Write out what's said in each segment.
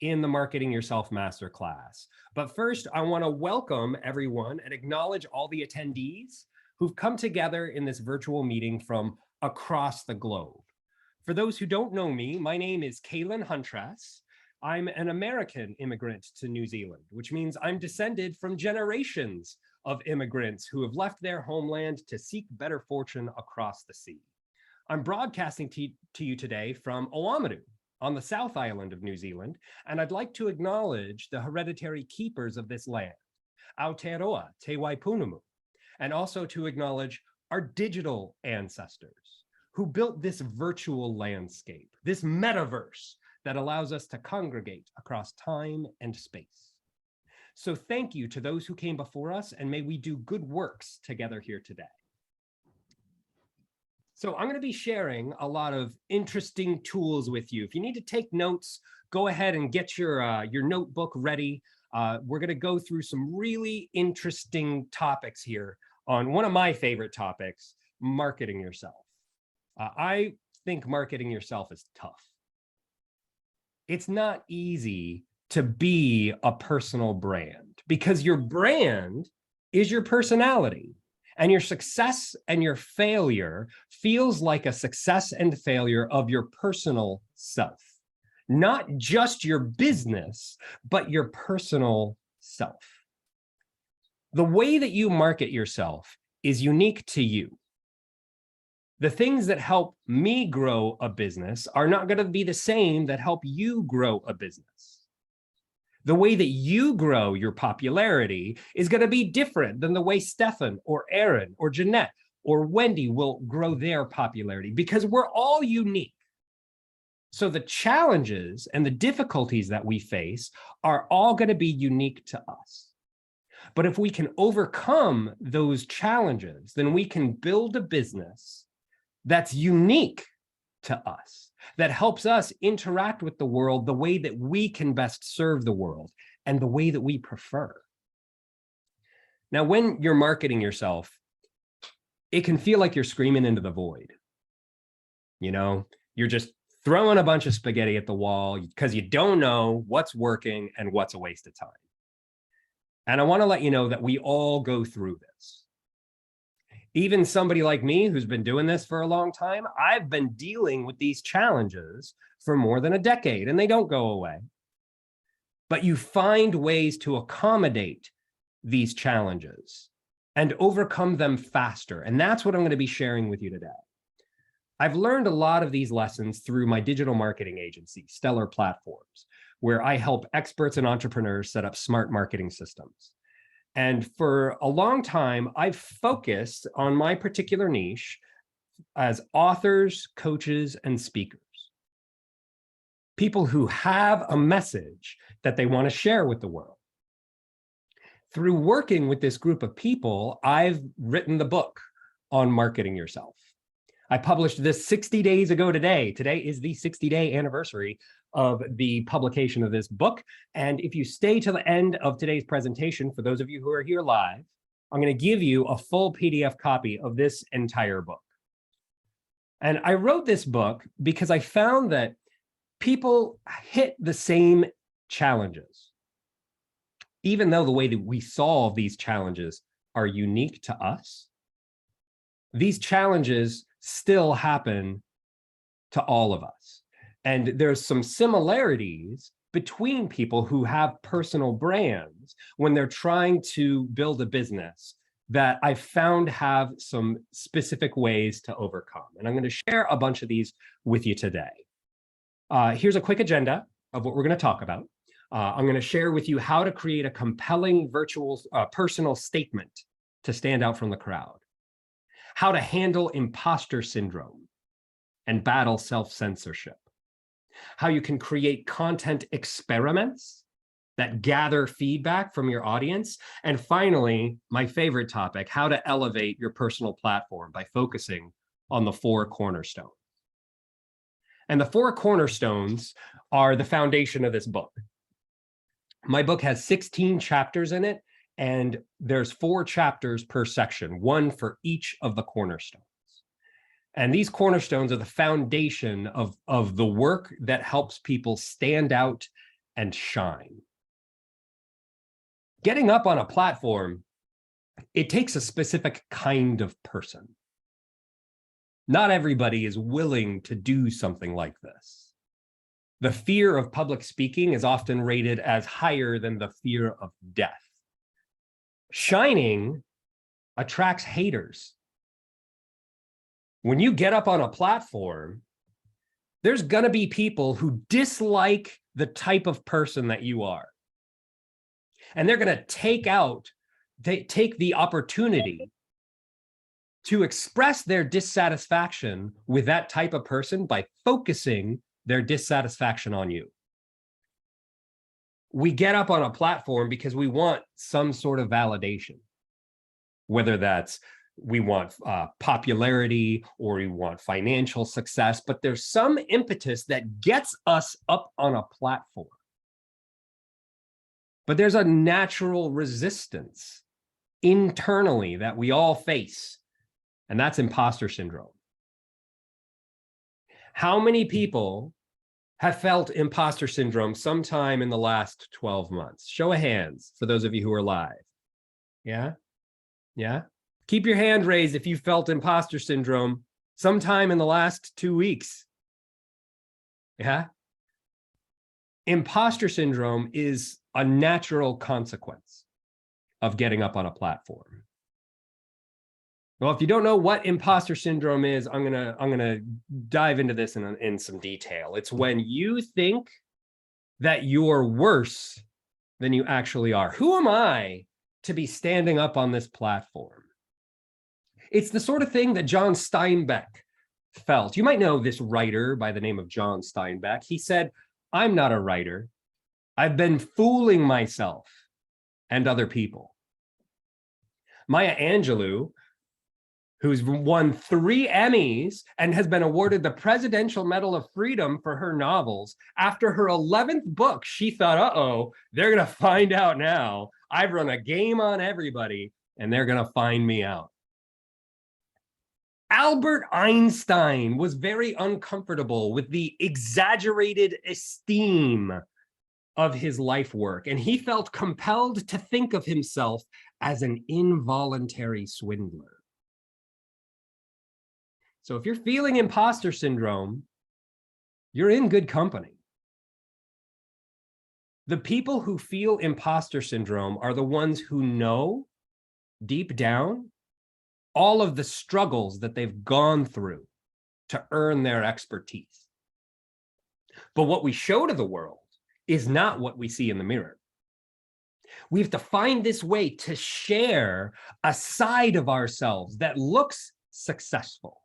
in the Marketing Yourself Masterclass. But first, I want to welcome everyone and acknowledge all the attendees who've come together in this virtual meeting from across the globe. For those who don't know me, my name is Caelan Huntress. I'm an American immigrant to New Zealand, which means I'm descended from generations of immigrants who have left their homeland to seek better fortune across the sea. I'm broadcasting to you today from Oamaru on the South Island of New Zealand, and I'd like to acknowledge the hereditary keepers of this land, Aotearoa Te Waipunumu, and also to acknowledge our digital ancestors who built this virtual landscape, this metaverse that allows us to congregate across time and space. So thank you to those who came before us, and may we do good works together here today. So I'm going to be sharing a lot of interesting tools with you. If you need to take notes, go ahead and get your notebook ready. We're going to go through some really interesting topics here on one of my favorite topics, marketing yourself. I think marketing yourself is tough. It's not easy to be a personal brand because your brand is your personality, and your success and your failure feels like a success and failure of your personal self, not just your business, but your personal self. The way that you market yourself is unique to you. The things that help me grow a business are not going to be the same that help you grow a business. The way that you grow your popularity is going to be different than the way Stefan or Aaron or Jeanette or Wendy will grow their popularity, because we're all unique. So the challenges and the difficulties that we face are all going to be unique to us. But if we can overcome those challenges, then we can build a business that's unique to us, that helps us interact with the world the way that we can best serve the world and the way that we prefer. Now, when you're marketing yourself, it can feel like you're screaming into the void. You know, you're just throwing a bunch of spaghetti at the wall because you don't know what's working and what's a waste of time. And I want to let you know that we all go through this. Even somebody like me who's been doing this for a long time, I've been dealing with these challenges for more than a decade, and they don't go away. But you find ways to accommodate these challenges and overcome them faster. And that's what I'm going to be sharing with you today. I've learned a lot of these lessons through my digital marketing agency, Stellar Platforms, where I help experts and entrepreneurs set up smart marketing systems. And for a long time, I've focused on my particular niche as authors, coaches, and speakers. People who have a message that they want to share with the world. Through working with this group of people, I've written the book on marketing yourself. I published this 60 days ago today. Today is the 60-day anniversary of the publication of this book. And if you stay to the end of today's presentation, for those of you who are here live, I'm going to give you a full PDF copy of this entire book. And I wrote this book because I found that people hit the same challenges. Even though the way that we solve these challenges are unique to us, these challenges still happen to all of us. And there's some similarities between people who have personal brands when they're trying to build a business that I found have some specific ways to overcome. And I'm going to share a bunch of these with you today. Here's a quick agenda of what we're going to talk about. I'm going to share with you how to create a compelling virtual personal statement to stand out from the crowd, how to handle impostor syndrome and battle self-censorship, how you can create content experiments that gather feedback from your audience, and finally, my favorite topic, how to elevate your personal platform by focusing on the 4 cornerstones. And the 4 cornerstones are the foundation of this book. My book has 16 chapters in it, and there's 4 chapters per section, 1 for each of the cornerstones. And these cornerstones are the foundation of the work that helps people stand out and shine. Getting up on a platform, it takes a specific kind of person. Not everybody is willing to do something like this. The fear of public speaking is often rated as higher than the fear of death. Shining attracts haters. When you get up on a platform, there's going to be people who dislike the type of person that you are. And they're going to take the opportunity to express their dissatisfaction with that type of person by focusing their dissatisfaction on you. We get up on a platform because we want some sort of validation, whether that's we want popularity or we want financial success, but there's some impetus that gets us up on a platform. But there's a natural resistance internally that we all face, and that's imposter syndrome. How many people have felt imposter syndrome sometime in the last 12 months? Show of hands for those of you who are live. Yeah? Yeah? Keep your hand raised if you felt imposter syndrome sometime in the last 2 weeks. Yeah? Imposter syndrome is a natural consequence of getting up on a platform. Well, if you don't know what imposter syndrome is, I'm gonna dive into this in some detail. It's when you think that you're worse than you actually are. Who am I to be standing up on this platform? It's the sort of thing that John Steinbeck felt. You might know this writer by the name of John Steinbeck. He said, "I'm not a writer. I've been fooling myself and other people." Maya Angelou, who's won 3 Emmys and has been awarded the Presidential Medal of Freedom for her novels, after her 11th book, she thought, uh-oh, they're going to find out now. I've run a game on everybody, and they're going to find me out. Albert Einstein was very uncomfortable with the exaggerated esteem of his life work, and he felt compelled to think of himself as an involuntary swindler. So if you're feeling imposter syndrome, you're in good company. The people who feel imposter syndrome are the ones who know deep down all of the struggles that they've gone through to earn their expertise. But what we show to the world is not what we see in the mirror. We have to find this way to share a side of ourselves that looks successful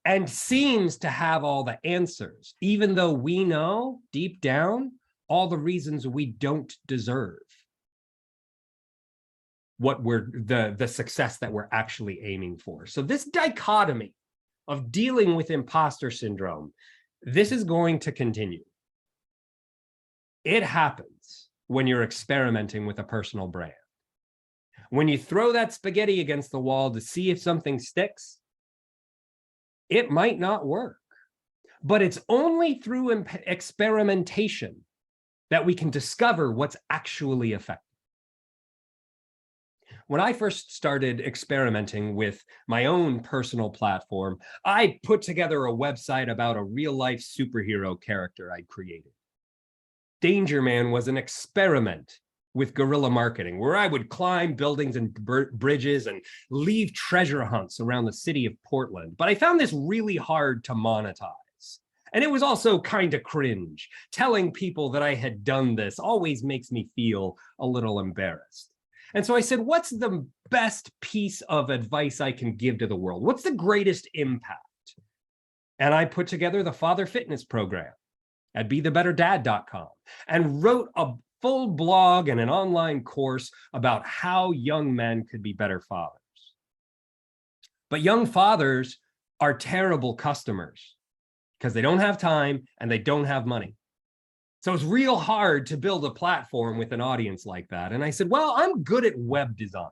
and seems to have all the answers, even though we know deep down all the reasons we don't deserve what the success that we're actually aiming for. So this dichotomy of dealing with imposter syndrome, this is going to continue. It happens when you're experimenting with a personal brand. When you throw that spaghetti against the wall to see if something sticks, it might not work. But it's only through experimentation that we can discover what's actually effective. When I first started experimenting with my own personal platform, I put together a website about a real-life superhero character I'd created. Danger Man was an experiment with guerrilla marketing, where I would climb buildings and bridges and leave treasure hunts around the city of Portland. But I found this really hard to monetize. And it was also kind of cringe. Telling people that I had done this always makes me feel a little embarrassed. And so I said, what's the best piece of advice I can give to the world? What's the greatest impact? And I put together the Father Fitness program at BeTheBetterDad.com and wrote a full blog and an online course about how young men could be better fathers. But young fathers are terrible customers because they don't have time and they don't have money. So it's real hard to build a platform with an audience like that. And I said, well, I'm good at web design.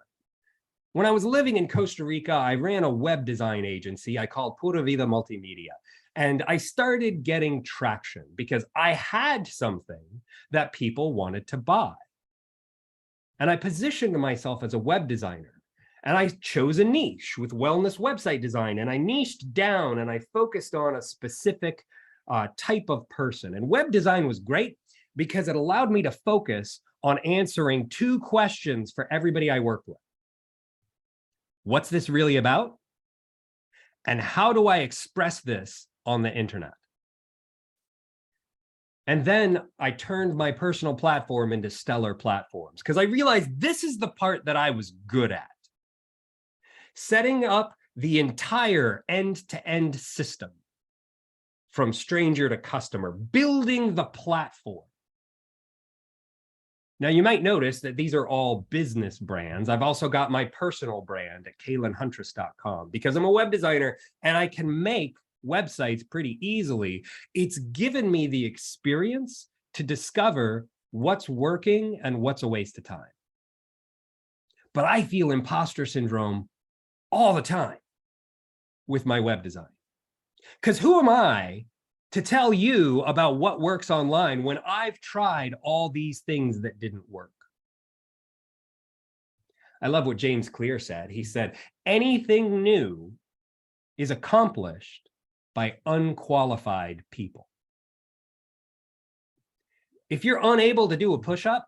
When I was living in Costa Rica, I ran a web design agency I called Pura Vida Multimedia. And I started getting traction because I had something that people wanted to buy. And I positioned myself as a web designer. And I chose a niche with wellness website design. And I niched down and I focused on a specific type of person. And web design was great because it allowed me to focus on answering 2 questions for everybody I work with. What's this really about? And how do I express this on the internet? And then I turned my personal platform into stellar platforms because I realized this is the part that I was good at. Setting up the entire end-to-end system from stranger to customer, building the platform. Now, you might notice that these are all business brands. I've also got my personal brand at CaelanHuntress.com because I'm a web designer and I can make websites pretty easily. It's given me the experience to discover what's working and what's a waste of time. But I feel imposter syndrome all the time with my web design. Because who am I to tell you about what works online when I've tried all these things that didn't work? I love what James Clear said. He said, anything new is accomplished by unqualified people. If you're unable to do a push-up,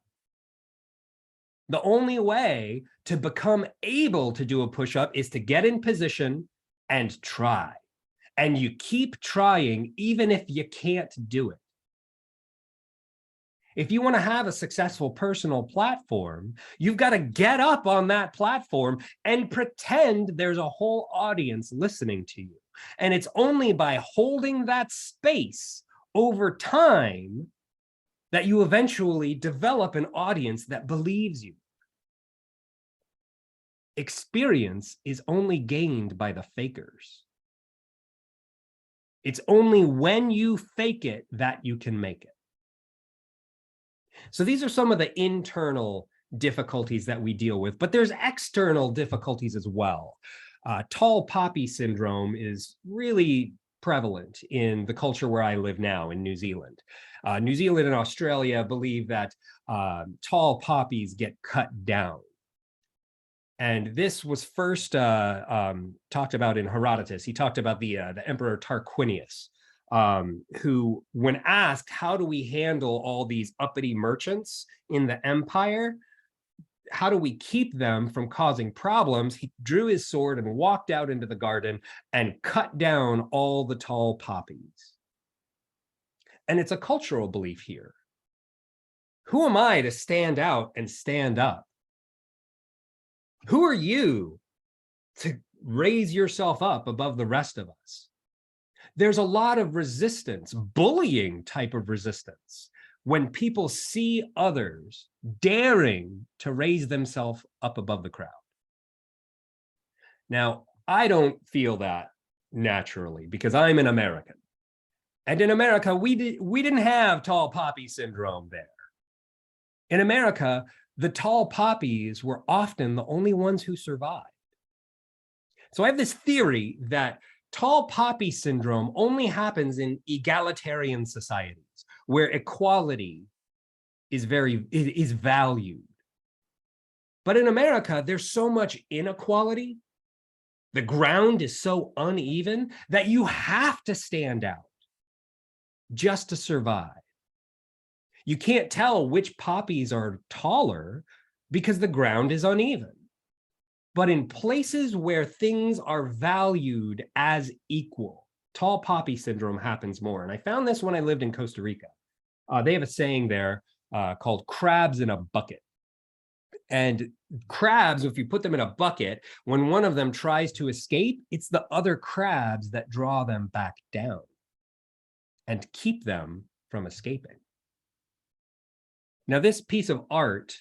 the only way to become able to do a push-up is to get in position and try. And you keep trying even if you can't do it. If you want to have a successful personal platform, you've got to get up on that platform and pretend there's a whole audience listening to you. And it's only by holding that space over time that you eventually develop an audience that believes you. Experience is only gained by the fakers. It's only when you fake it that you can make it. So these are some of the internal difficulties that we deal with, but there's external difficulties as well. Tall poppy syndrome is really prevalent in the culture where I live now in New Zealand. New Zealand and Australia believe that tall poppies get cut down. And this was first talked about in Herodotus. He talked about the Emperor Tarquinius, who, when asked, how do we handle all these uppity merchants in the empire? How do we keep them from causing problems? He drew his sword and walked out into the garden and cut down all the tall poppies. And it's a cultural belief here. Who am I to stand out and stand up? Who are you to raise yourself up above the rest of us? There's a lot of resistance, bullying type of resistance, when people see others daring to raise themselves up above the crowd. Now, I don't feel that naturally because I'm an American. And in America, we didn't have tall poppy syndrome there. In America, the tall poppies were often the only ones who survived. So I have this theory that tall poppy syndrome only happens in egalitarian societies where equality is valued. But in America, there's so much inequality. The ground is so uneven that you have to stand out just to survive. You can't tell which poppies are taller because the ground is uneven. But in places where things are valued as equal, tall poppy syndrome happens more. And I found this when I lived in Costa Rica. They have a saying there called crabs in a bucket. And crabs, if you put them in a bucket, when one of them tries to escape, it's the other crabs that draw them back down and keep them from escaping. Now, this piece of art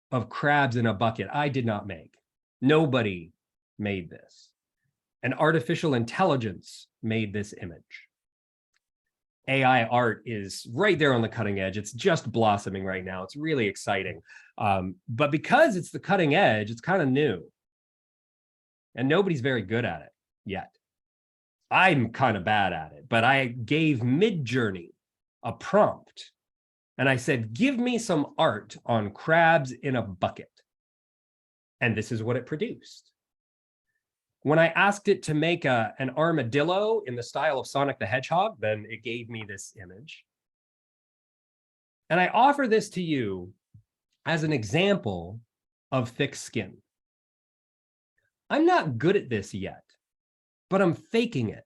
of crabs in a bucket, I did not make. Nobody made this. An artificial intelligence made this image. AI art is right there on the cutting edge. It's just blossoming right now. It's really exciting. But because it's the cutting edge, it's kind of new. And nobody's very good at it yet. I'm kind of bad at it, but I gave Midjourney a prompt and I said, give me some art on crabs in a bucket. And this is what it produced. When I asked it to make an armadillo in the style of Sonic the Hedgehog, then it gave me this image. And I offer this to you as an example of thick skin. I'm not good at this yet, but I'm faking it.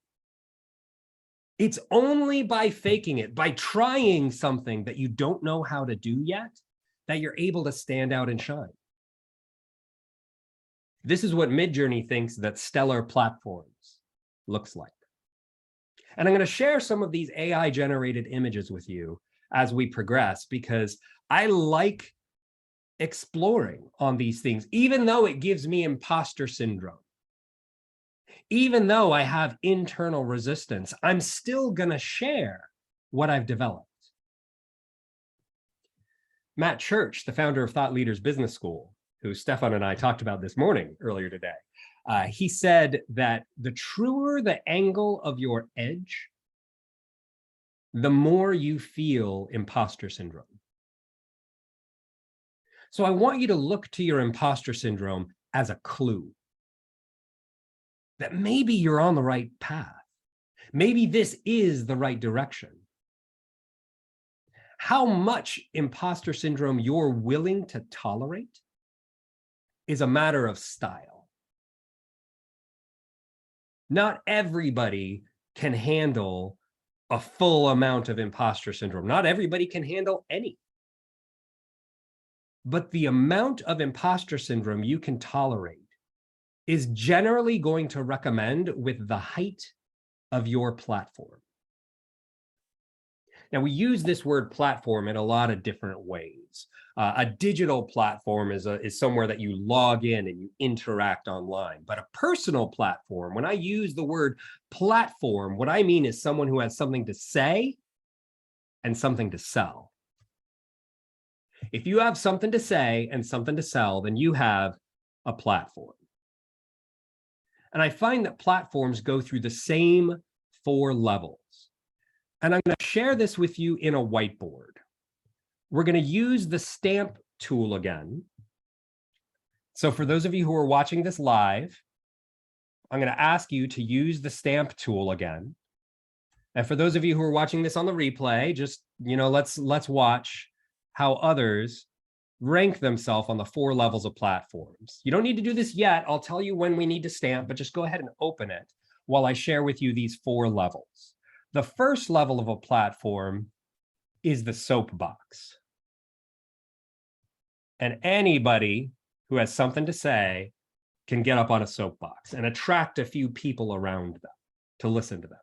It's only by faking it, by trying something that you don't know how to do yet, that you're able to stand out and shine. This is what Midjourney thinks that stellar platforms looks like. And I'm going to share some of these AI-generated images with you as we progress, because I like exploring on these things, even though it gives me imposter syndrome. Even though I have internal resistance, I'm still going to share what I've developed. Matt Church, the founder of Thought Leaders Business School, who Stefan and I talked about this morning earlier today, he said that the truer the angle of your edge, the more you feel imposter syndrome. So I want you to look to your imposter syndrome as a clue that maybe you're on the right path. Maybe this is the right direction. How much imposter syndrome you're willing to tolerate is a matter of style. Not everybody can handle a full amount of imposter syndrome. Not everybody can handle any. But the amount of imposter syndrome you can tolerate is generally going to recommend with the height of your platform. Now, we use this word platform in a lot of different ways. A digital platform is somewhere that you log in and you interact online. But a personal platform, when I use the word platform, what I mean is someone who has something to say and something to sell. If you have something to say and something to sell, then you have a platform. And I find that platforms go through the same 4 levels. And I'm going to share this with you in a whiteboard. We're going to use the stamp tool again. So for those of you who are watching this live, I'm going to ask you to use the stamp tool again. And for those of you who are watching this on the replay, just, let's watch how others rank themselves on the 4 levels of platforms. You don't need to do this yet. I'll tell you when we need to stamp, but just go ahead and open it while I share with you these 4 levels. The first level of a platform is the soapbox. And anybody who has something to say can get up on a soapbox and attract a few people around them to listen to them.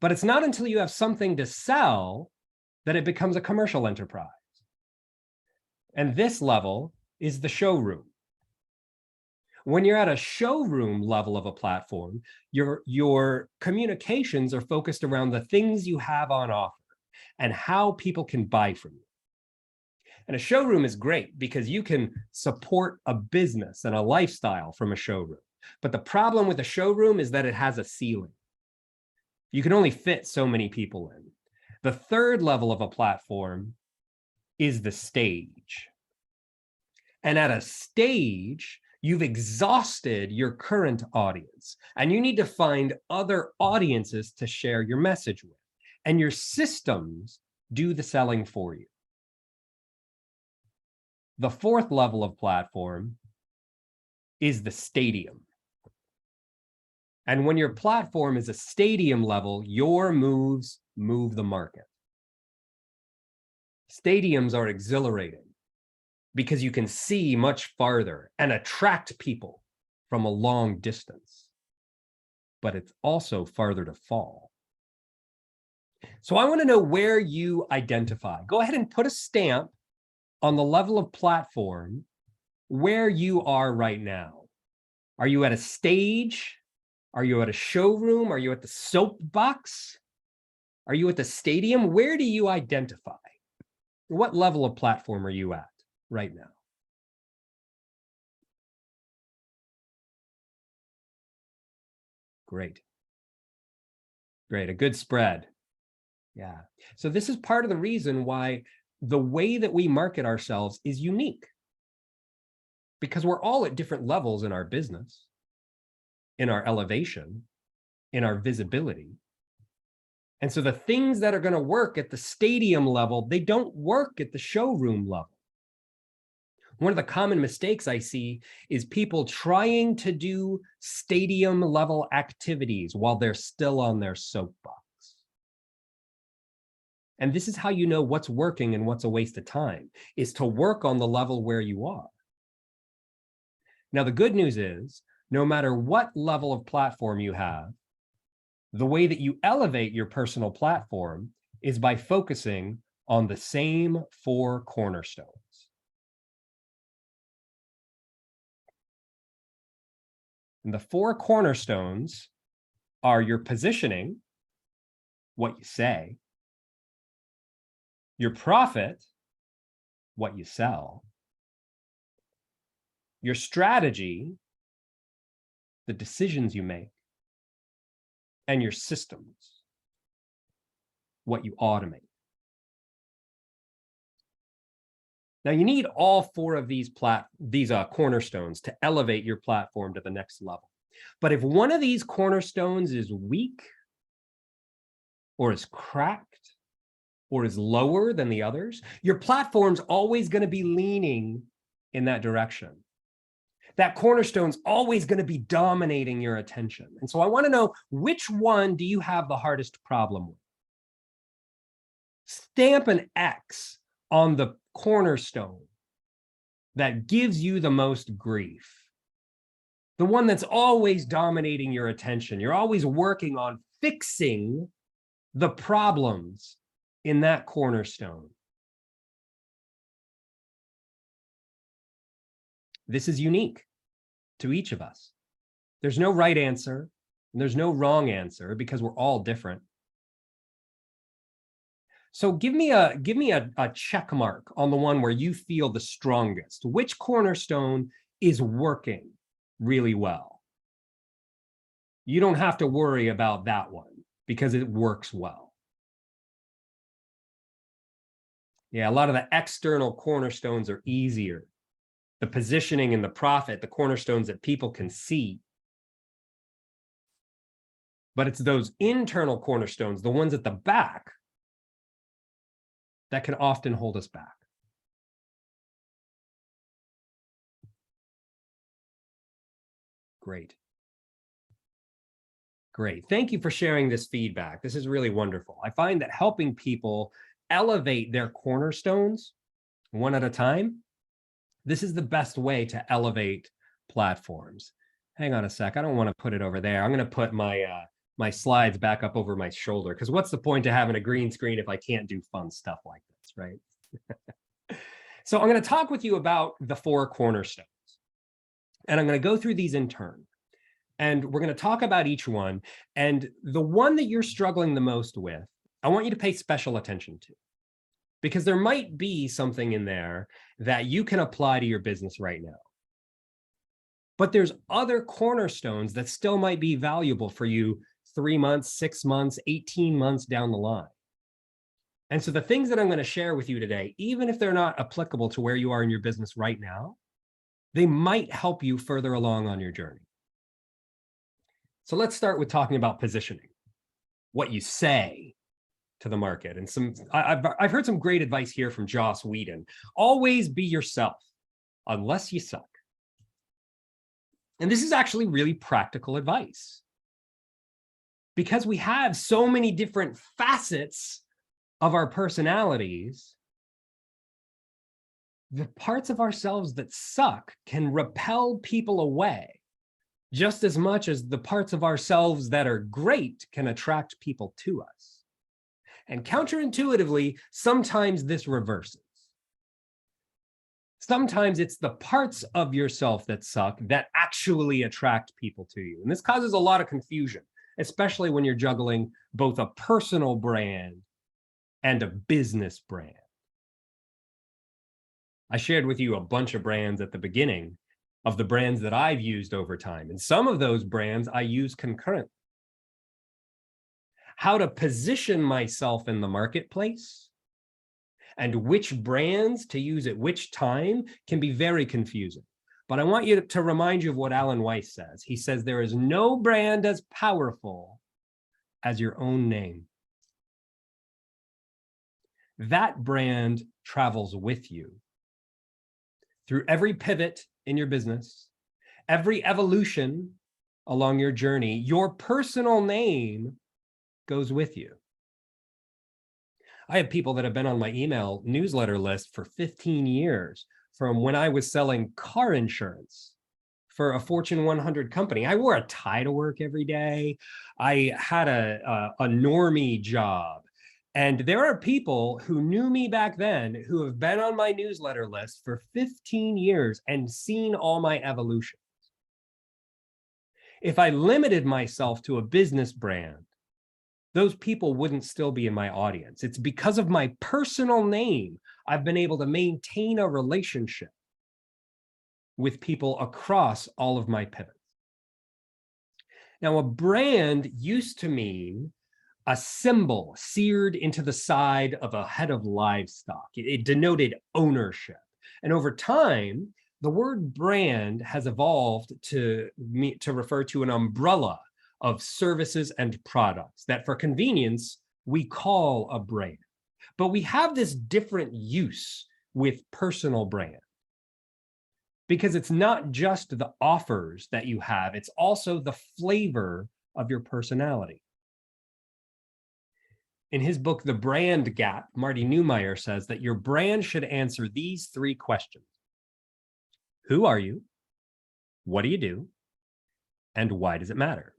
But it's not until you have something to sell that it becomes a commercial enterprise. And this level is the showroom. When you're at a showroom level of a platform, your communications are focused around the things you have on offer and how people can buy from you. And a showroom is great because you can support a business and a lifestyle from a showroom. But the problem with a showroom is that it has a ceiling. You can only fit so many people in. The third level of a platform is the stage. And at a stage, you've exhausted your current audience, and you need to find other audiences to share your message with. And your systems do the selling for you. The fourth level of platform is the stadium. And when your platform is a stadium level, your moves move the market. Stadiums are exhilarating because you can see much farther and attract people from a long distance. But it's also farther to fall. So I want to know where you identify. Go ahead and put a stamp on the level of platform where you are right now. Are you at a stage? Are you at a showroom? Are you at the soapbox? Are you at the stadium? Where do you identify? What level of platform are you at right now? Great. Great, a good spread. Yeah. So this is part of the reason why the way that we market ourselves is unique. Because we're all at different levels in our business, in our elevation, in our visibility. And so the things that are going to work at the stadium level, they don't work at the showroom level. One of the common mistakes I see is people trying to do stadium level activities while they're still on their soapbox. And this is how you know what's working and what's a waste of time, is to work on the level where you are. Now, the good news is, no matter what level of platform you have, the way that you elevate your personal platform is by focusing on the same 4 cornerstones. And the 4 cornerstones are your positioning, what you say, your profit, what you sell, your strategy, the decisions you make, and your systems, what you automate. Now, you need all 4 of these cornerstones to elevate your platform to the next level. But if one of these cornerstones is weak, or is cracked, or is lower than the others, your platform's always going to be leaning in that direction. That cornerstone's always going to be dominating your attention. And so I want to know, which one do you have the hardest problem with? Stamp an X on the cornerstone that gives you the most grief. The one that's always dominating your attention. You're always working on fixing the problems in that cornerstone. This is unique to each of us. There's no right answer, and there's no wrong answer, because we're all different. So give me a check mark on the one where you feel the strongest. Which cornerstone is working really well? You don't have to worry about that one because it works well. Yeah, a lot of the external cornerstones are easier. The positioning and the profit, the cornerstones that people can see. But it's those internal cornerstones, the ones at the back, that can often hold us back. Great. Great. Thank you for sharing this feedback. This is really wonderful. I find that helping people elevate their cornerstones one at a time, this is the best way to elevate platforms. Hang on a sec. I don't want to put it over there. I'm going to put my slides back up over my shoulder, because what's the point of having a green screen if I can't do fun stuff like this, right? So I'm going to talk with you about the 4 cornerstones, and I'm going to go through these in turn. And we're going to talk about each one. And the one that you're struggling the most with, I want you to pay special attention to, because there might be something in there that you can apply to your business right now. But there's other cornerstones that still might be valuable for you 3 months, 6 months, 18 months down the line. And so the things that I'm going to share with you today, even if they're not applicable to where you are in your business right now, they might help you further along on your journey. So let's start with talking about positioning, what you say to the market. And I've heard some great advice here from Joss Whedon. Always be yourself, unless you suck. And this is actually really practical advice, because we have so many different facets of our personalities. The parts of ourselves that suck can repel people away, just as much as the parts of ourselves that are great can attract people to us. And counterintuitively, sometimes this reverses. Sometimes it's the parts of yourself that suck that actually attract people to you. And this causes a lot of confusion, especially when you're juggling both a personal brand and a business brand. I shared with you a bunch of brands at the beginning of the brands that I've used over time. And some of those brands I use concurrently. how to position myself in the marketplace, and which brands to use at which time can be very confusing. But I want you to remind you of what Alan Weiss says. He says, there is no brand as powerful as your own name. That brand travels with you through every pivot in your business, every evolution along your journey. Your personal name goes with you. I have people that have been on my email newsletter list for 15 years, from when I was selling car insurance for a Fortune 100 company. I wore a tie to work every day. I had a normie job. And there are people who knew me back then who have been on my newsletter list for 15 years and seen all my evolution. If I limited myself to a business brand, those people wouldn't still be in my audience. It's because of my personal name I've been able to maintain a relationship with people across all of my pivots. Now, a brand used to mean a symbol seared into the side of a head of livestock. It denoted ownership. And over time, the word brand has evolved to refer to an umbrella of services and products that, for convenience, we call a brand. But we have this different use with personal brand, because it's not just the offers that you have, it's also the flavor of your personality. In his book, The Brand Gap, Marty Neumeier says that your brand should answer these 3 questions. Who are you? What do you do? And why does it matter?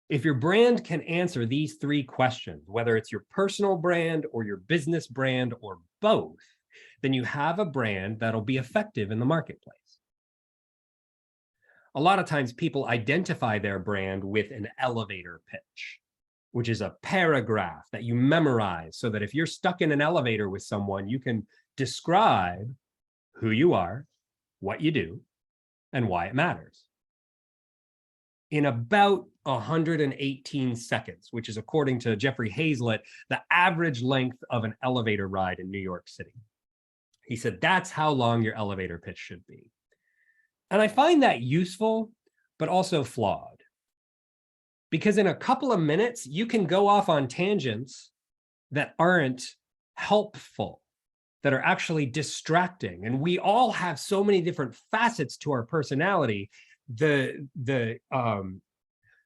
If your brand can answer these 3 questions, whether it's your personal brand or your business brand or both, then you have a brand that'll be effective in the marketplace. A lot of times people identify their brand with an elevator pitch, which is a paragraph that you memorize so that if you're stuck in an elevator with someone, you can describe who you are, what you do, and why it matters in about 118 seconds, which is, according to Jeffrey Hazlett, the average length of an elevator ride in New York City. He said, that's how long your elevator pitch should be. And I find that useful, but also flawed. Because in a couple of minutes, you can go off on tangents that aren't helpful, that are actually distracting. And we all have so many different facets to our personality that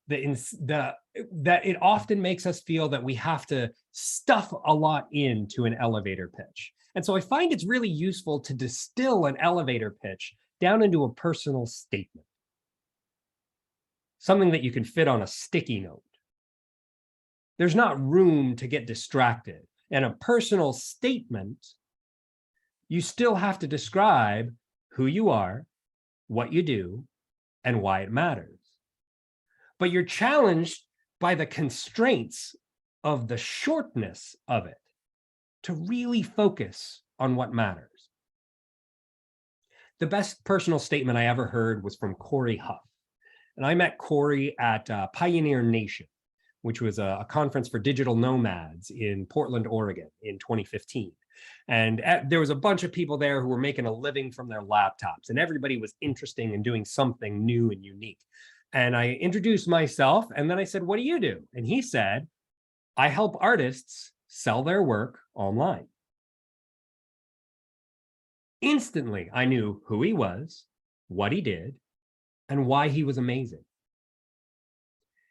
it often makes us feel that we have to stuff a lot into an elevator pitch. And so I find it's really useful to distill an elevator pitch down into a personal statement, something that you can fit on a sticky note. There's not room to get distracted. And a personal statement, you still have to describe who you are, what you do, and why it matters. But you're challenged by the constraints of the shortness of it to really focus on what matters. The best personal statement I ever heard was from Corey Huff. And I met Corey at Pioneer Nation, which was a conference for digital nomads in Portland, Oregon in 2015. And there was a bunch of people there who were making a living from their laptops, and everybody was interesting and doing something new and unique. And I introduced myself, and then I said, what do you do? And he said, I help artists sell their work online. Instantly, I knew who he was, what he did, and why he was amazing.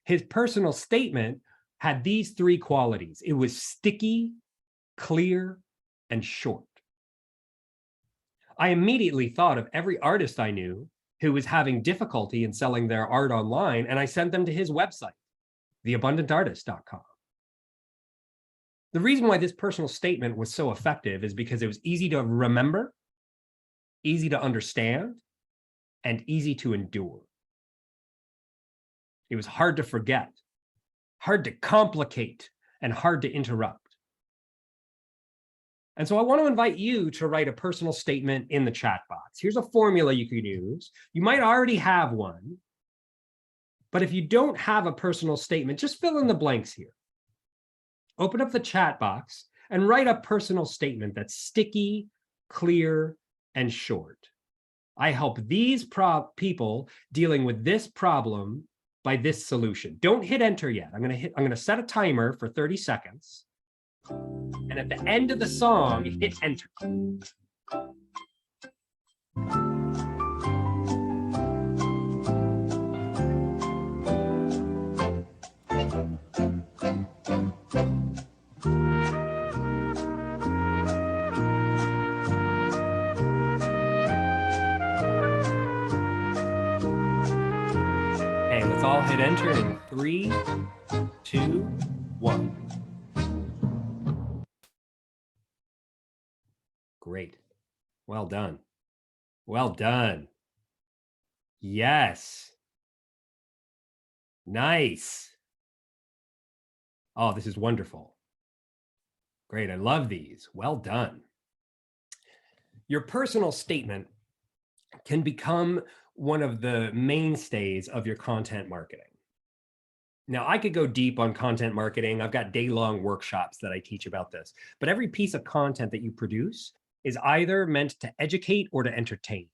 His personal statement had these 3 qualities. It was sticky, clear, and short. I immediately thought of every artist I knew who was having difficulty in selling their art online, and I sent them to his website, theabundantartist.com. The reason why this personal statement was so effective is because it was easy to remember, easy to understand, and easy to endure. It was hard to forget, hard to complicate, and hard to interrupt. And so I want to invite you to write a personal statement in the chat box. Here's a formula you could use. You might already have one, But if you don't have a personal statement, just fill in the blanks here. Open up the chat box and write a personal statement that's sticky, clear, and short. I help these people dealing with this problem by this solution. Don't hit enter yet. I'm going to set a timer for 30 seconds. And at the end of the song, hit enter. Let's all hit enter in 3, 2, 1. Great. Well done. Well done. Yes. Nice. Oh, this is wonderful. Great. I love these. Well done. Your personal statement can become one of the mainstays of your content marketing. Now, I could go deep on content marketing. I've got day-long workshops that I teach about this, but every piece of content that you produce is either meant to educate or to entertain.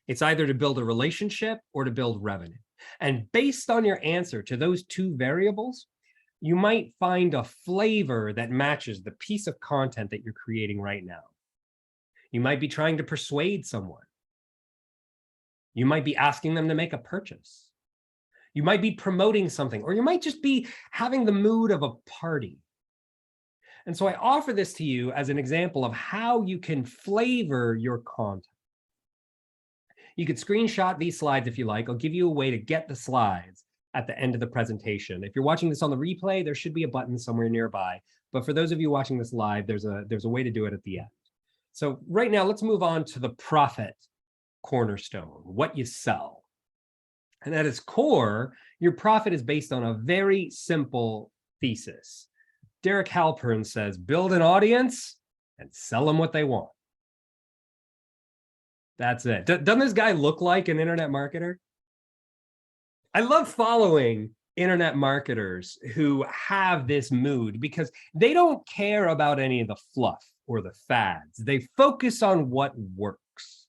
It's either to build a relationship or to build revenue. And based on your answer to those two variables, you might find a flavor that matches the piece of content that you're creating right now. You might be trying to persuade someone. You might be asking them to make a purchase. You might be promoting something, or you might just be having the mood of a party. And so I offer this to you as an example of how you can flavor your content. You could screenshot these slides if you like. I'll give you a way to get the slides at the end of the presentation. If you're watching this on the replay, there should be a button somewhere nearby. But for those of you watching this live, there's a way to do it at the end. So right now, let's move on to the profit cornerstone, what you sell. And at its core, your profit is based on a very simple thesis. Derek Halpern says, build an audience and sell them what they want. That's it. Doesn't this guy look like an internet marketer? I love following internet marketers who have this mood because they don't care about any of the fluff or the fads. They focus on what works.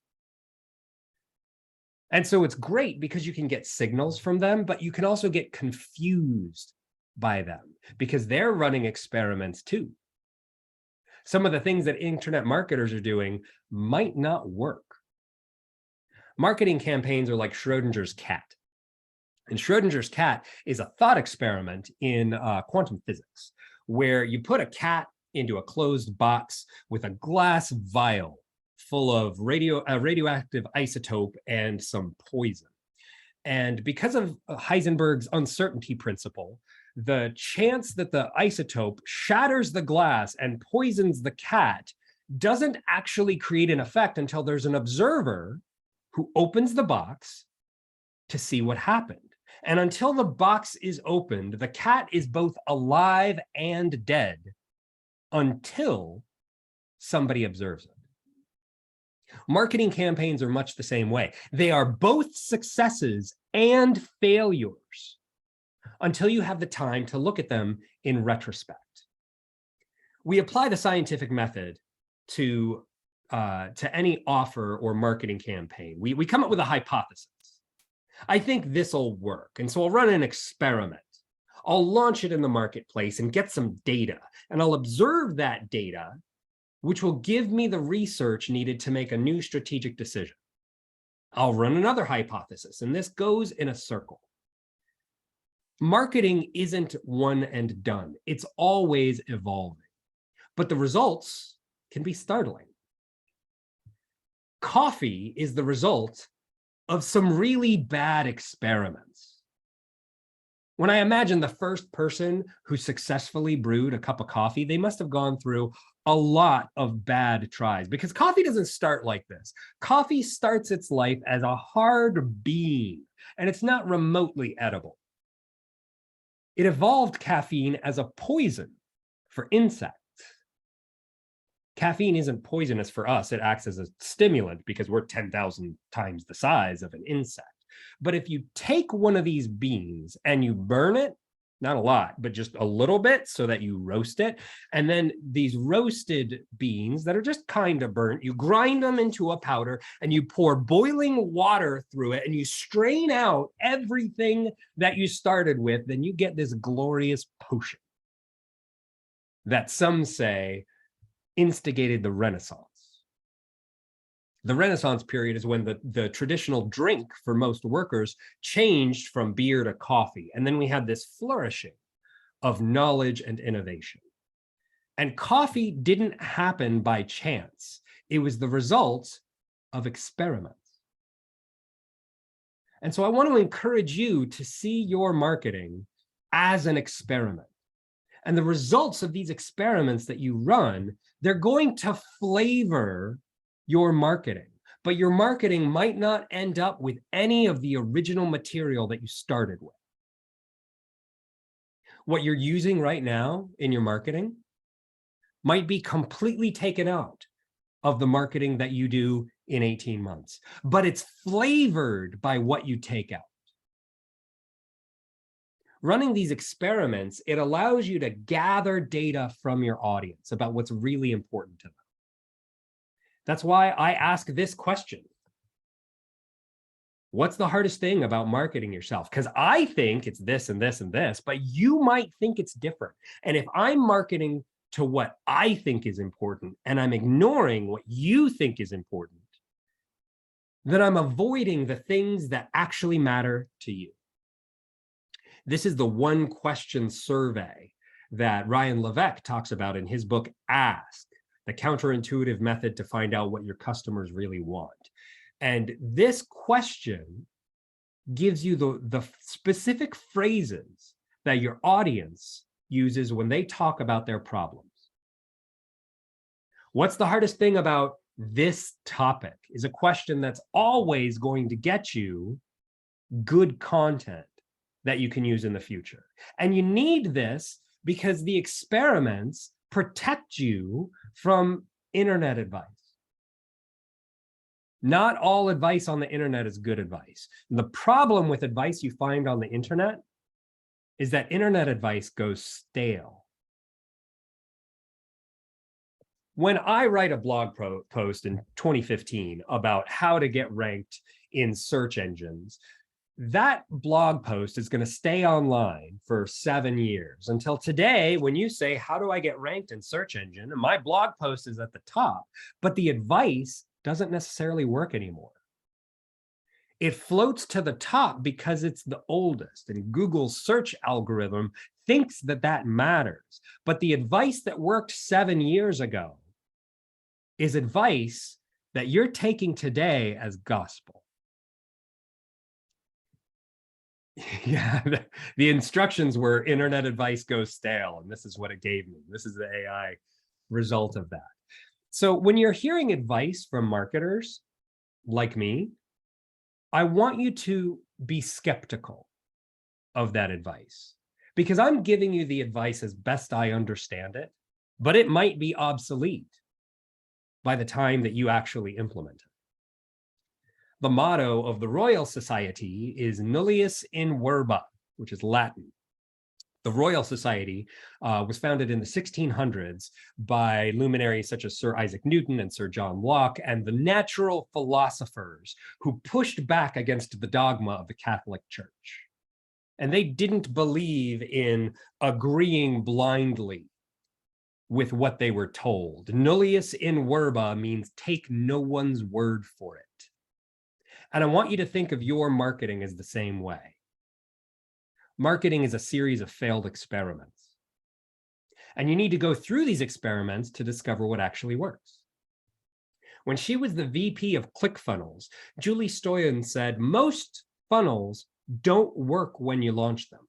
And so it's great because you can get signals from them, but you can also get confused by them because they're running experiments too. Some of the things that internet marketers are doing might not work. Marketing campaigns are like Schrodinger's cat. And Schrodinger's cat is a thought experiment in quantum physics, where you put a cat into a closed box with a glass vial full of radioactive isotope and some poison. And because of Heisenberg's uncertainty principle, the chance that the isotope shatters the glass and poisons the cat doesn't actually create an effect until there's an observer who opens the box to see what happened. And until the box is opened, the cat is both alive and dead until somebody observes it. Marketing campaigns are much the same way. They are both successes and failures until you have the time to look at them in retrospect. We apply the scientific method to any offer or marketing campaign. We come up with a hypothesis. I think this will work. And so I'll run an experiment. I'll launch it in the marketplace and get some data. And I'll observe that data, which will give me the research needed to make a new strategic decision. I'll run another hypothesis, and this goes in a circle. Marketing isn't one and done. It's always evolving, but the results can be startling. Coffee is the result of some really bad experiments. When I imagine the first person who successfully brewed a cup of coffee, they must have gone through a lot of bad tries because coffee doesn't start like this. Coffee starts its life as a hard bean, and it's not remotely edible. It evolved caffeine as a poison for insects. Caffeine isn't poisonous for us. It acts as a stimulant because we're 10,000 times the size of an insect. But if you take one of these beans and you burn it, not a lot, but just a little bit so that you roast it. And then these roasted beans that are just kind of burnt, you grind them into a powder and you pour boiling water through it and you strain out everything that you started with, then you get this glorious potion that some say instigated the Renaissance. The Renaissance period is when the traditional drink for most workers changed from beer to coffee. And then we had this flourishing of knowledge and innovation. And coffee didn't happen by chance. It was the result of experiments. And so I want to encourage you to see your marketing as an experiment. And the results of these experiments that you run, they're going to flavor your marketing, but your marketing might not end up with any of the original material that you started with. What you're using right now in your marketing might be completely taken out of the marketing that you do in 18 months, but it's flavored by what you take out. Running these experiments, it allows you to gather data from your audience about what's really important to them. That's why I ask this question. What's the hardest thing about marketing yourself? Because I think it's this and this and this, but you might think it's different. And if I'm marketing to what I think is important and I'm ignoring what you think is important, then I'm avoiding the things that actually matter to you. This is the one question survey that Ryan Levesque talks about in his book, Ask, the counterintuitive method to find out what your customers really want. And this question gives you the specific phrases that your audience uses when they talk about their problems. What's the hardest thing about this topic is a question that's always going to get you good content that you can use in the future. And you need this because the experiments protect you from internet advice. Not all advice on the internet is good advice. And the problem with advice you find on the internet is that internet advice goes stale. When I write a blog post in 2015 about how to get ranked in search engines, that blog post is going to stay online for 7 years until today, when you say, how do I get ranked in search engine? And my blog post is at the top, but the advice doesn't necessarily work anymore. It floats to the top because it's the oldest, and Google's search algorithm thinks that that matters. But the advice that worked 7 years ago is advice that you're taking today as gospel. Yeah, the instructions were internet advice goes stale, and this is what it gave me. This is the AI result of that. So when you're hearing advice from marketers like me, I want you to be skeptical of that advice, because I'm giving you the advice as best I understand it, but it might be obsolete by the time that you actually implement it. The motto of the Royal Society is nullius in verba, which is Latin. The Royal Society was founded in the 1600s by luminaries such as Sir Isaac Newton and Sir John Locke, and the natural philosophers who pushed back against the dogma of the Catholic Church. And they didn't believe in agreeing blindly with what they were told. Nullius in verba means take no one's word for it. And I want you to think of your marketing as the same way. Marketing is a series of failed experiments. And you need to go through these experiments to discover what actually works. When she was the VP of ClickFunnels, Julie Stoyan said, most funnels don't work when you launch them.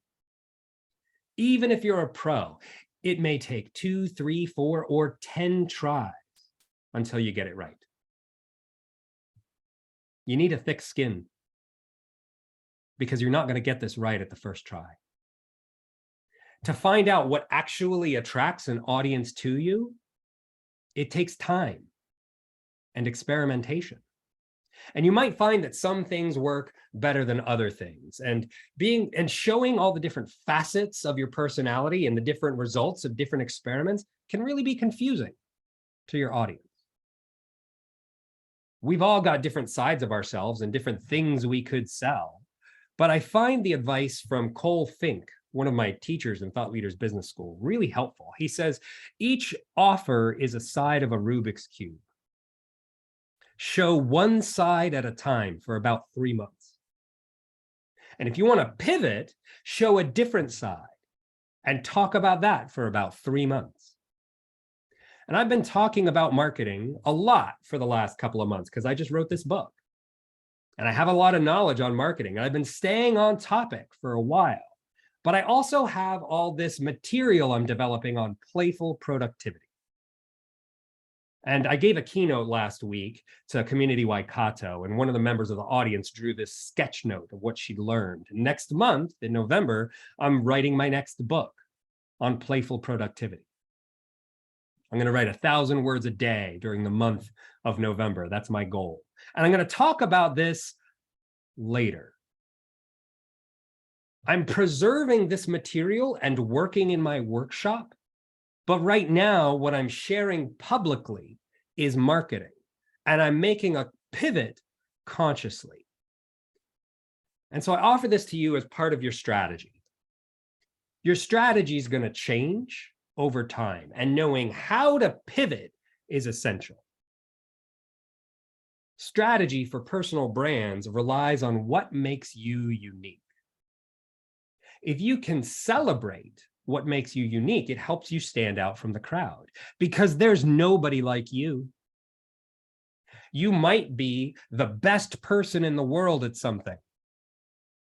Even if you're a pro, it may take 2, 3, 4, or 10 tries until you get it right. You need a thick skin, because you're not going to get this right at the first try. To find out what actually attracts an audience to you, it takes time and experimentation. And you might find that some things work better than other things. And showing all the different facets of your personality and the different results of different experiments can really be confusing to your audience. We've all got different sides of ourselves and different things we could sell. But I find the advice from Cole Fink, one of my teachers in Thought Leaders Business School, really helpful. He says, each offer is a side of a Rubik's Cube. Show one side at a time for about 3 months. And if you want to pivot, show a different side and talk about that for about 3 months. And I've been talking about marketing a lot for the last couple of months because I just wrote this book. And I have a lot of knowledge on marketing. I've been staying on topic for a while. But I also have all this material I'm developing on playful productivity. And I gave a keynote last week to Community Waikato, and one of the members of the audience drew this sketch note of what she'd learned. Next month, in November, I'm writing my next book on playful productivity. I'm going to write 1,000 words a day during the month of November. That's my goal. And I'm going to talk about this later. I'm preserving this material and working in my workshop. But right now, what I'm sharing publicly is marketing, and I'm making a pivot consciously. And so I offer this to you as part of your strategy. Your strategy is going to change over time, and knowing how to pivot is essential. Strategy for personal brands relies on what makes you unique. If you can celebrate what makes you unique, it helps you stand out from the crowd because there's nobody like you. You might be the best person in the world at something,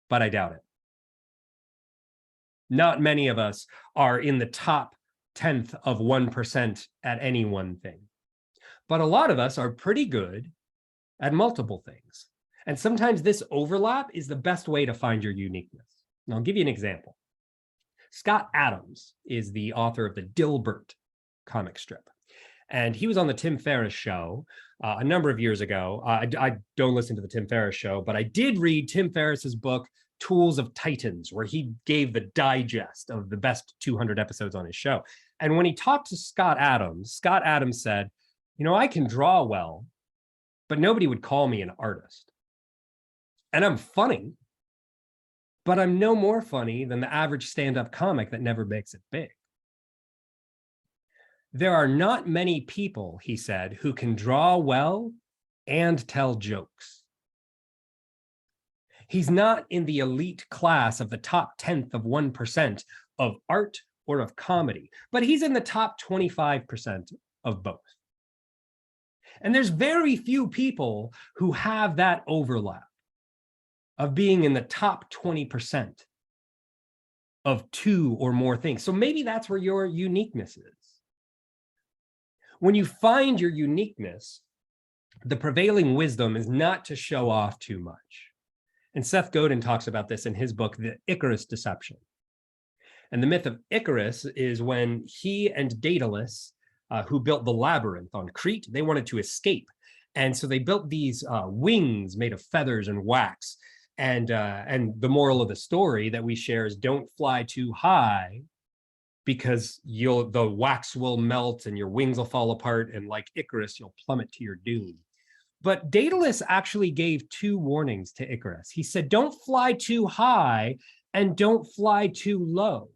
but I doubt it. Not many of us are in the top 10th of 1% at any one thing, but a lot of us are pretty good at multiple things. And sometimes this overlap is the best way to find your uniqueness. And I'll give you an example. Scott Adams is the author of the Dilbert comic strip. And he was on the Tim Ferriss show a number of years ago. I don't listen to the Tim Ferriss show, but I did read Tim Ferriss's book, Tools of Titans, where he gave the digest of the best 200 episodes on his show. And when he talked to Scott Adams said, I can draw well, but nobody would call me an artist. And I'm funny, but I'm no more funny than the average stand-up comic that never makes it big. There are not many people, he said, who can draw well and tell jokes. He's not in the elite class of the top 10th of 1% of art or of comedy, but he's in the top 25% of both. And there's very few people who have that overlap of being in the top 20% of two or more things. So maybe that's where your uniqueness is. When you find your uniqueness, the prevailing wisdom is not to show off too much. And Seth Godin talks about this in his book, The Icarus Deception. And the myth of Icarus is when he and Daedalus, who built the labyrinth on Crete, they wanted to escape. And so they built these wings made of feathers and wax. And the moral of the story that we share is don't fly too high because the wax will melt and your wings will fall apart. And like Icarus, you'll plummet to your doom. But Daedalus actually gave 2 warnings to Icarus. He said, don't fly too high and don't fly too low.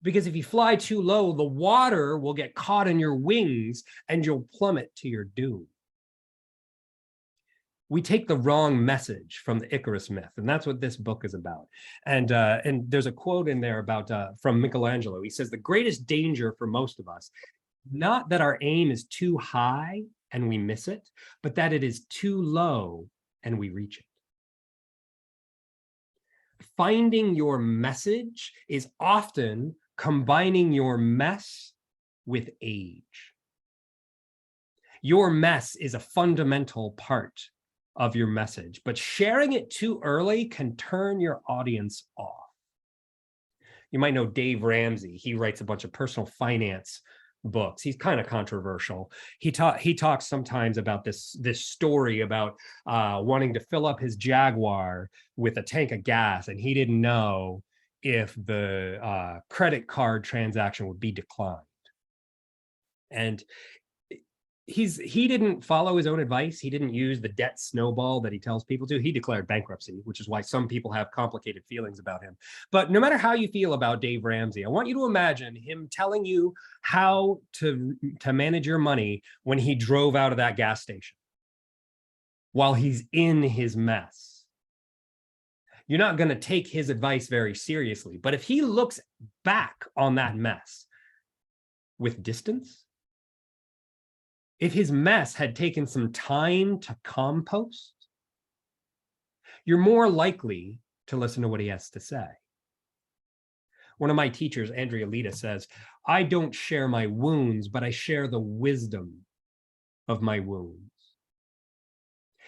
Because if you fly too low, the water will get caught in your wings and you'll plummet to your doom. We take the wrong message from the Icarus myth, and that's what this book is about. And there's a quote in there about from Michelangelo. He says, the greatest danger for most of us, not that our aim is too high and we miss it, but that it is too low and we reach it. Finding your message is often combining your mess with age. Your mess is a fundamental part of your message, but sharing it too early can turn your audience off. You might know Dave Ramsey. He writes a bunch of personal finance books. He's kind of controversial. He talks sometimes about this story about wanting to fill up his Jaguar with a tank of gas, and he didn't know if the credit card transaction would be declined. And he didn't follow his own advice. He didn't use the debt snowball that he tells people to. He declared bankruptcy, which is why some people have complicated feelings about him. But no matter how you feel about Dave Ramsey, I want you to imagine him telling you how to manage your money when he drove out of that gas station while he's in his mess. You're not going to take his advice very seriously. But if he looks back on that mess with distance, if his mess had taken some time to compost, you're more likely to listen to what he has to say. One of my teachers, Andrea Lita, says, I don't share my wounds, but I share the wisdom of my wounds.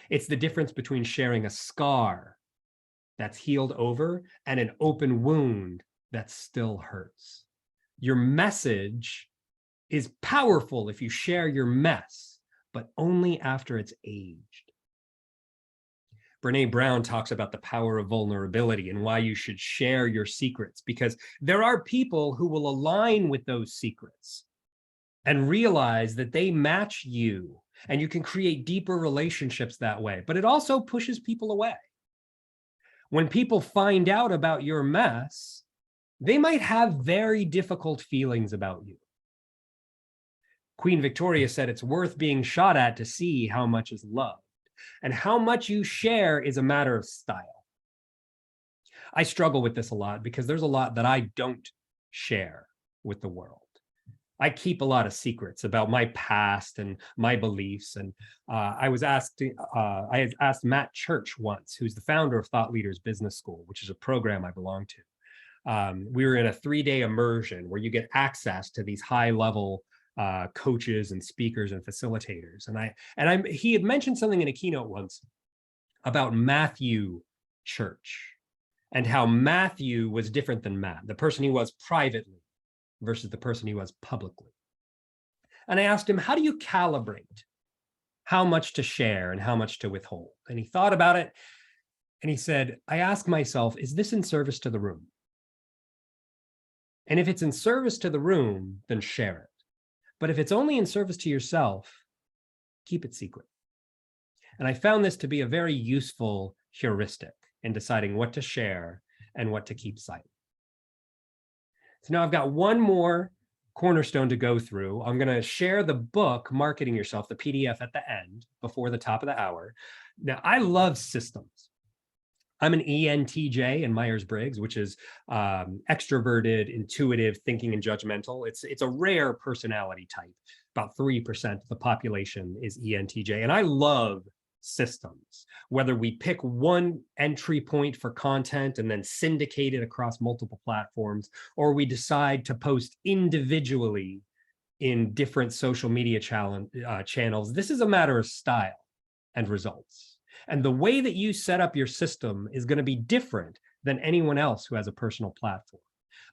It's the difference between sharing a scar that's healed over and an open wound that still hurts. Your message is powerful if you share your mess, but only after it's aged. Brene Brown talks about the power of vulnerability and why you should share your secrets, because there are people who will align with those secrets and realize that they match you, and you can create deeper relationships that way. But it also pushes people away. When people find out about your mess, they might have very difficult feelings about you. Queen Victoria said it's worth being shot at to see how much is loved. And how much you share is a matter of style. I struggle with this a lot because there's a lot that I don't share with the world. I keep a lot of secrets about my past and my beliefs. And I had asked Matt Church once, who's the founder of Thought Leaders Business School, which is a program I belong to. We were in a 3-day immersion where you get access to these high-level coaches and speakers and facilitators. And he had mentioned something in a keynote once about Matthew Church and how Matthew was different than Matt, the person he was privately versus the person he was publicly. And I asked him, how do you calibrate how much to share and how much to withhold? And he thought about it and he said, I ask myself, is this in service to the room? And if it's in service to the room, then share it. But if it's only in service to yourself, keep it secret. And I found this to be a very useful heuristic in deciding what to share and what to keep silent. So now I've got one more cornerstone to go through. I'm going to share the book, Marketing Yourself, the PDF at the end, before the top of the hour. Now, I love systems. I'm an ENTJ in Myers-Briggs, which is extroverted, intuitive, thinking, and judgmental. It's a rare personality type. About 3% of the population is ENTJ. And I love systems, whether we pick one entry point for content and then syndicate it across multiple platforms, or we decide to post individually in different social media channels. This is a matter of style and results. And the way that you set up your system is going to be different than anyone else who has a personal platform.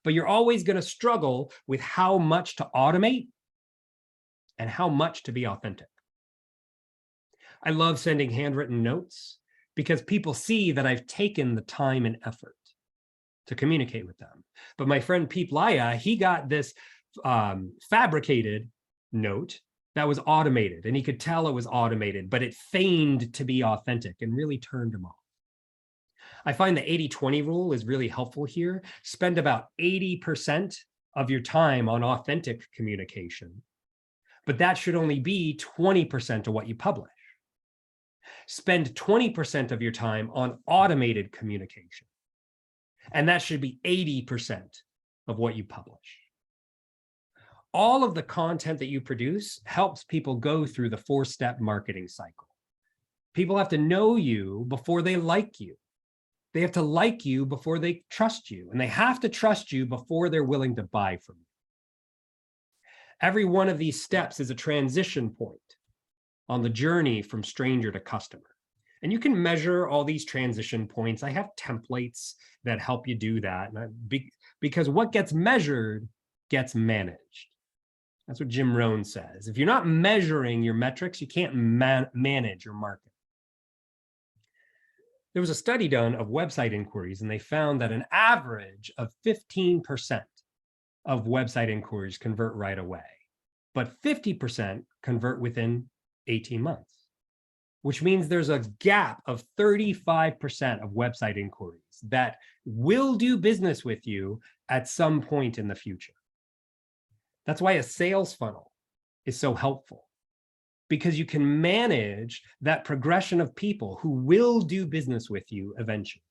But you're always going to struggle with how much to automate and how much to be authentic. I love sending handwritten notes because people see that I've taken the time and effort to communicate with them. But my friend Pete Laya, he got this fabricated note that was automated, and he could tell it was automated, but it feigned to be authentic and really turned him off. I find the 80-20 rule is really helpful here. Spend about 80% of your time on authentic communication, but that should only be 20% of what you publish. Spend 20% of your time on automated communication, and that should be 80% of what you publish. All of the content that you produce helps people go through the 4-step marketing cycle. People have to know you before they like you. They have to like you before they trust you, and they have to trust you before they're willing to buy from you. Every one of these steps is a transition point on the journey from stranger to customer. And you can measure all these transition points. I have templates that help you do that, because what gets measured gets managed. That's what Jim Rohn says. If you're not measuring your metrics, you can't manage your market. There was a study done of website inquiries, and they found that an average of 15% of website inquiries convert right away, but 50% convert within 18 months, which means there's a gap of 35% of website inquiries that will do business with you at some point in the future. That's why a sales funnel is so helpful, because you can manage that progression of people who will do business with you eventually.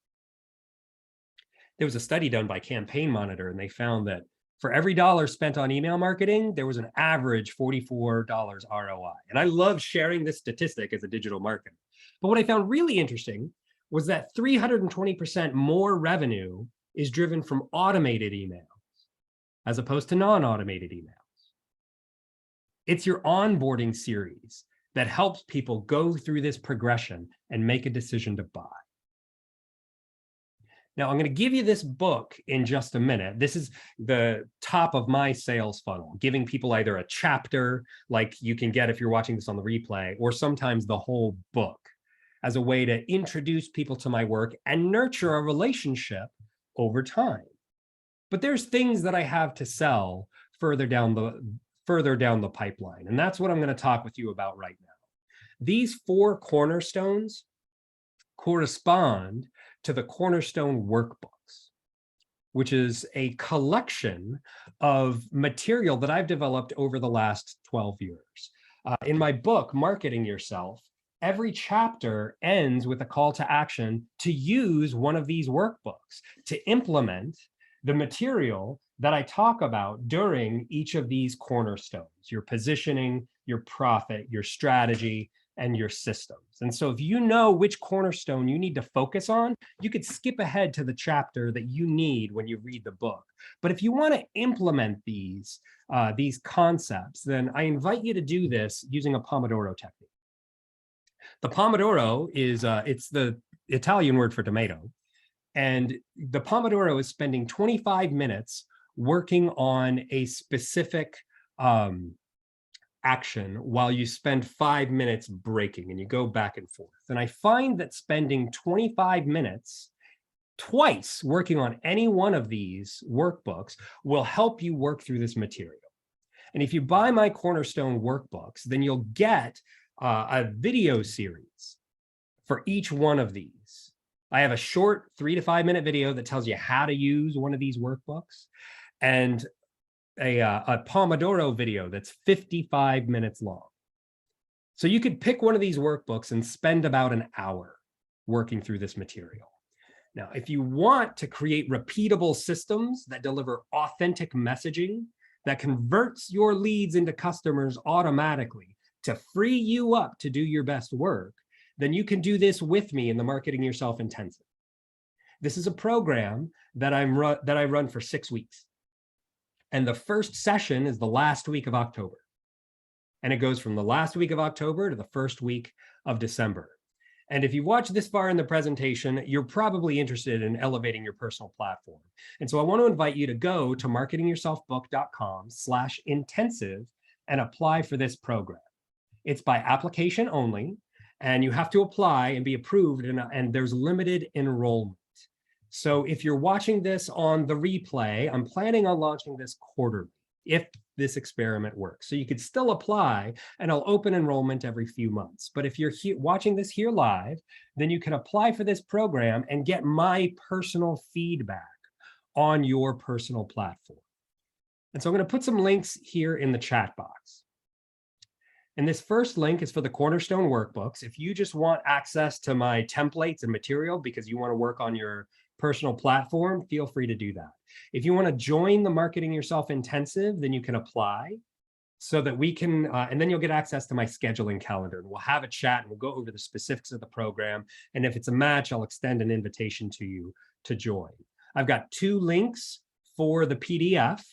There was a study done by Campaign Monitor, and they found that for every dollar spent on email marketing, there was an average $44 ROI. And I love sharing this statistic as a digital marketer. But what I found really interesting was that 320% more revenue is driven from automated emails as opposed to non-automated emails. It's your onboarding series that helps people go through this progression and make a decision to buy. Now, I'm going to give you this book in just a minute. This is the top of my sales funnel, giving people either a chapter, like you can get if you're watching this on the replay, or sometimes the whole book as a way to introduce people to my work and nurture a relationship over time. But there's things that I have to sell further down the pipeline. And that's what I'm going to talk with you about right now. These 4 cornerstones correspond to the Cornerstone workbooks, which is a collection of material that I've developed over the last 12 years. In my book, Marketing Yourself, every chapter ends with a call to action to use one of these workbooks to implement the material that I talk about during each of these cornerstones: your positioning, your profit, your strategy, and your systems. And so if you know which cornerstone you need to focus on, you could skip ahead to the chapter that you need when you read the book. But if you want to implement these concepts, then I invite you to do this using a Pomodoro technique. The Pomodoro is, it's the Italian word for tomato. And the Pomodoro is spending 25 minutes working on a specific action while you spend 5 minutes breaking, and you go back and forth. And I find that spending 25 minutes twice working on any one of these workbooks will help you work through this material. And if you buy my Cornerstone workbooks, then you'll get a video series for each one of these. I have a short 3 to 5 minute video that tells you how to use one of these workbooks, and a Pomodoro video that's 55 minutes long. So you could pick one of these workbooks and spend about an hour working through this material. Now, if you want to create repeatable systems that deliver authentic messaging that converts your leads into customers automatically to free you up to do your best work, then you can do this with me in the Marketing Yourself Intensive. This is a program that I run for 6 weeks. And the first session is the last week of October. And it goes from the last week of October to the first week of December. And if you watch this far in the presentation, you're probably interested in elevating your personal platform. And so I want to invite you to go to marketingyourselfbook.com/intensive and apply for this program. It's by application only, and you have to apply and be approved, and there's limited enrollment. So if you're watching this on the replay, I'm planning on launching this quarterly if this experiment works. So you could still apply, and I'll open enrollment every few months. But if you're watching this here live, then you can apply for this program and get my personal feedback on your personal platform. And so I'm going to put some links here in the chat box. And this first link is for the Cornerstone workbooks. If you just want access to my templates and material because you want to work on your personal platform, feel free to do that. If you want to join the Marketing Yourself Intensive, then you can apply so that we can, and then you'll get access to my scheduling calendar, and we'll have a chat and we'll go over the specifics of the program. And if it's a match, I'll extend an invitation to you to join. I've got 2 links for the PDF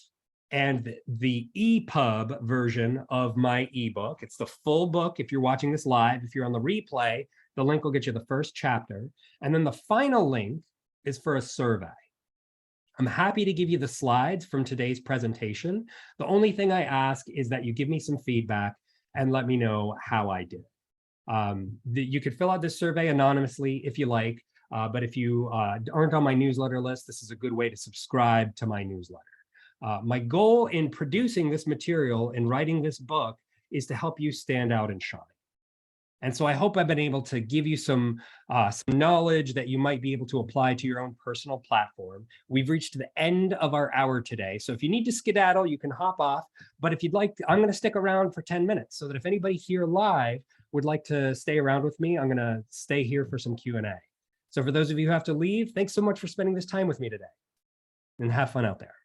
and the EPUB version of my ebook. It's the full book if you're watching this live. If you're on the replay, the link will get you the first chapter. And then the final link is for a survey. I'm happy to give you the slides from today's presentation. The only thing I ask is that you give me some feedback and let me know how I did. You could fill out this survey anonymously if you like, but if you aren't on my newsletter list, this is a good way to subscribe to my newsletter. My goal in producing this material and writing this book is to help you stand out and shine. And so I hope I've been able to give you some knowledge that you might be able to apply to your own personal platform. We've reached the end of our hour today. So if you need to skedaddle, you can hop off. But if you'd like, I'm going to stick around for 10 minutes so that if anybody here live would like to stay around with me, I'm going to stay here for some Q&A. So for those of you who have to leave, thanks so much for spending this time with me today. And have fun out there.